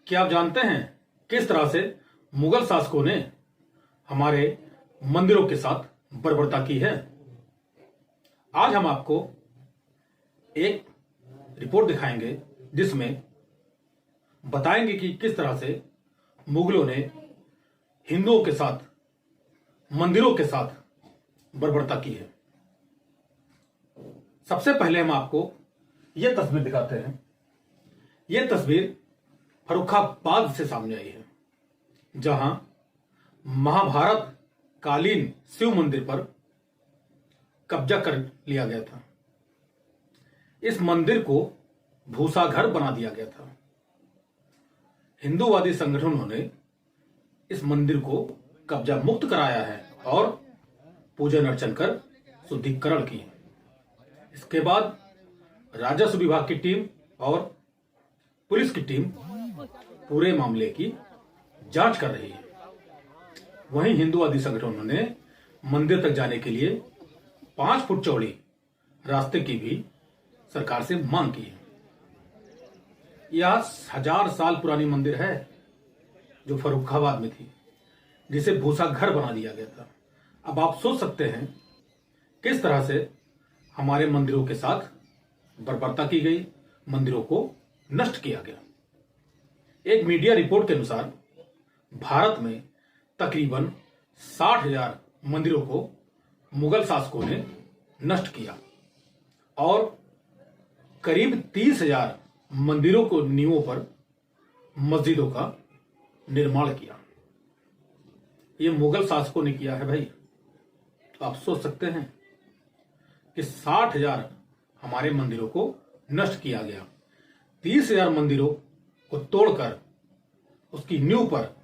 क्या आप जानते हैं किस तरह से मुगल शासकों ने हमारे मंदिरों के साथ बर्बरता की है? आज हम आपको एक रिपोर्ट दिखाएंगे जिसमें बताएंगे कि किस तरह से मुगलों ने हिंदुओं के साथ, मंदिरों के साथ बर्बरता की है। सबसे पहले हम आपको यह तस्वीर दिखाते हैं। यह तस्वीर फर्रुखाबाद से सामने आई है, जहां महाभारत कालीन शिव मंदिर पर कब्जा कर लिया गया था। इस मंदिर को भूसा घर बना दिया गया था। हिंदूवादी संगठनों ने इस मंदिर को कब्जा मुक्त कराया है और पूजन अर्चन कर शुद्धिकरण की। इसके बाद राजस्व विभाग की टीम और पुलिस की टीम पूरे मामले की जांच कर रही है। वहीं हिंदूवादी संगठनों ने मंदिर तक जाने के लिए 5 फुट चौड़ी रास्ते की भी सरकार से मांग की है। यह 1000 साल पुरानी मंदिर है जो फर्रुखाबाद में थी, जिसे भूसा घर बना दिया गया था। अब आप सोच सकते हैं किस तरह से हमारे मंदिरों के साथ बर्बरता की गई, मंदिरों को नष्ट किया गया। एक मीडिया रिपोर्ट के अनुसार भारत में तकरीबन 60,000 मंदिरों को मुगल शासकों ने नष्ट किया और करीब 30,000 मंदिरों को नींवों पर मस्जिदों का निर्माण किया। ये मुगल शासकों ने किया है भाई। तो आप सोच सकते हैं कि 60,000 हमारे मंदिरों को नष्ट किया गया। 30,000 मंदिरों को तोड़कर उसकी नींव पर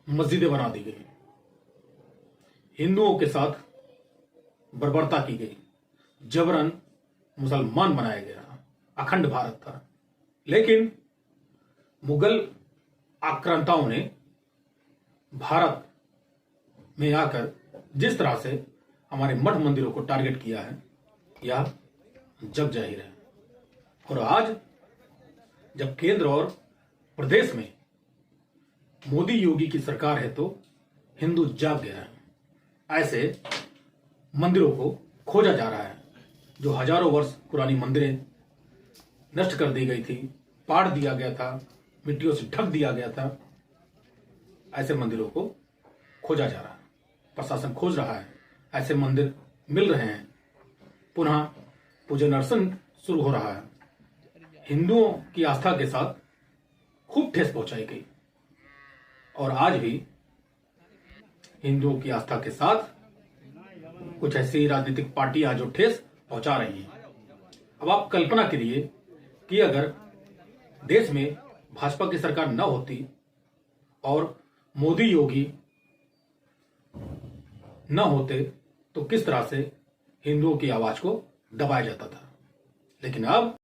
मस्जिदें बना दी गई। हिंदुओं के साथ बर्बरता की गई, जबरन मुसलमान बनाया गया। अखंड भारत था, लेकिन मुगल आक्रांताओं ने भारत में आकर जिस तरह से हमारे मठ मंदिरों को टारगेट किया है, यह जग जाहिर है। और आज जब केंद्र और प्रदेश में मोदी योगी की सरकार है तो हिंदू जाग गया है। ऐसे मंदिरों को खोजा जा रहा है। जो हजारों वर्ष पुरानी मंदिरें नष्ट कर दी गई थी, पाड़ दिया गया था, मिट्टियों से ढक दिया गया था, ऐसे मंदिरों को खोजा जा रहा है। प्रशासन खोज रहा है, ऐसे मंदिर मिल रहे हैं, पुनः पूजन अर्चन शुरू हो रहा है। हिंदुओं की आस्था के साथ खूब ठेस पहुंचाई गई और आज भी हिंदुओं की आस्था के साथ कुछ ऐसी राजनीतिक पार्टियां जो ठेस पहुंचा रही हैं। अब आप कल्पना करिए कि अगर देश में भाजपा की सरकार न होती और मोदी योगी न होते तो किस तरह से हिंदुओं की आवाज को दबाया जाता था। लेकिन अब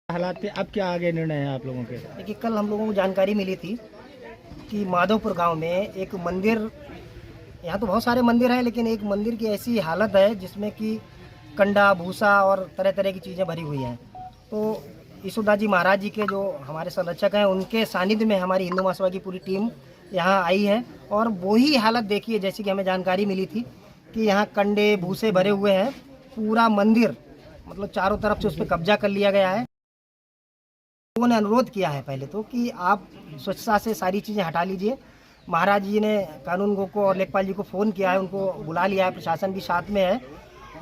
हालात पे अब क्या आगे निर्णय है आप लोगों के? देखिए, कल हम लोगों को जानकारी मिली थी कि माधोपुर गांव में एक मंदिर, यहाँ तो बहुत सारे मंदिर हैं, लेकिन एक मंदिर की ऐसी हालत है जिसमें कि कंडा, भूसा और तरह तरह की चीज़ें भरी हुई हैं। तो यशोदा जी महाराज जी के जो हमारे संरक्षक हैं, उनके सानिध्य में हमारी हिंदू महासभा की पूरी टीम यहाँ आई है और वही हालत देखिए जैसे कि हमें जानकारी मिली थी कि यहाँ कंडे, भूसे भरे हुए हैं। पूरा मंदिर मतलब चारों तरफ से उस पर कब्जा कर लिया गया है। लोगों ने अनुरोध किया है पहले तो कि आप स्वच्छता से सारी चीज़ें हटा लीजिए। महाराज जी ने कानून गो को और लेखपाल जी को फ़ोन किया है, उनको बुला लिया है, प्रशासन भी साथ में है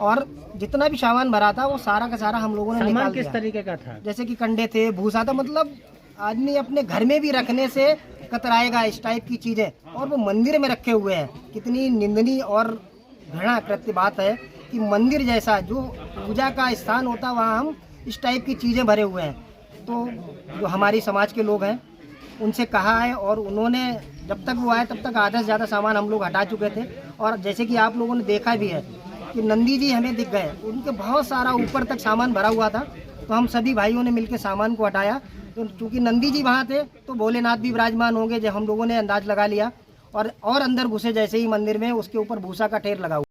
और जितना भी सामान भरा था वो सारा का सारा हम लोगों ने निकाल दिया। किस तरीके का था? जैसे कि कंडे थे, भूसा था, मतलब आदमी अपने घर में भी रखने से कतराएगा इस टाइप की चीज़ें, और वो मंदिर में रखे हुए हैं। कितनी निंदनीय और घृणा कृत्य बात है कि मंदिर जैसा जो पूजा का स्थान होता है वहाँ हम इस टाइप की चीज़ें भरे हुए हैं। तो जो हमारी समाज के लोग हैं उनसे कहा है और उन्होंने जब तक वो आए तब तक आधा से ज़्यादा सामान हम लोग हटा चुके थे। और जैसे कि आप लोगों ने देखा भी है कि नंदी जी हमें दिख गए, उनके बहुत सारा ऊपर तक सामान भरा हुआ था। तो हम सभी भाइयों ने मिलकर सामान को हटाया। तो चूँकि नंदी जी वहाँ थे तो भोलेनाथ भी विराजमान होंगे, जब हम लोगों ने अंदाज लगा लिया और अंदर घुसे जैसे ही मंदिर में, उसके ऊपर भूसा का ढेर लगा हुआ।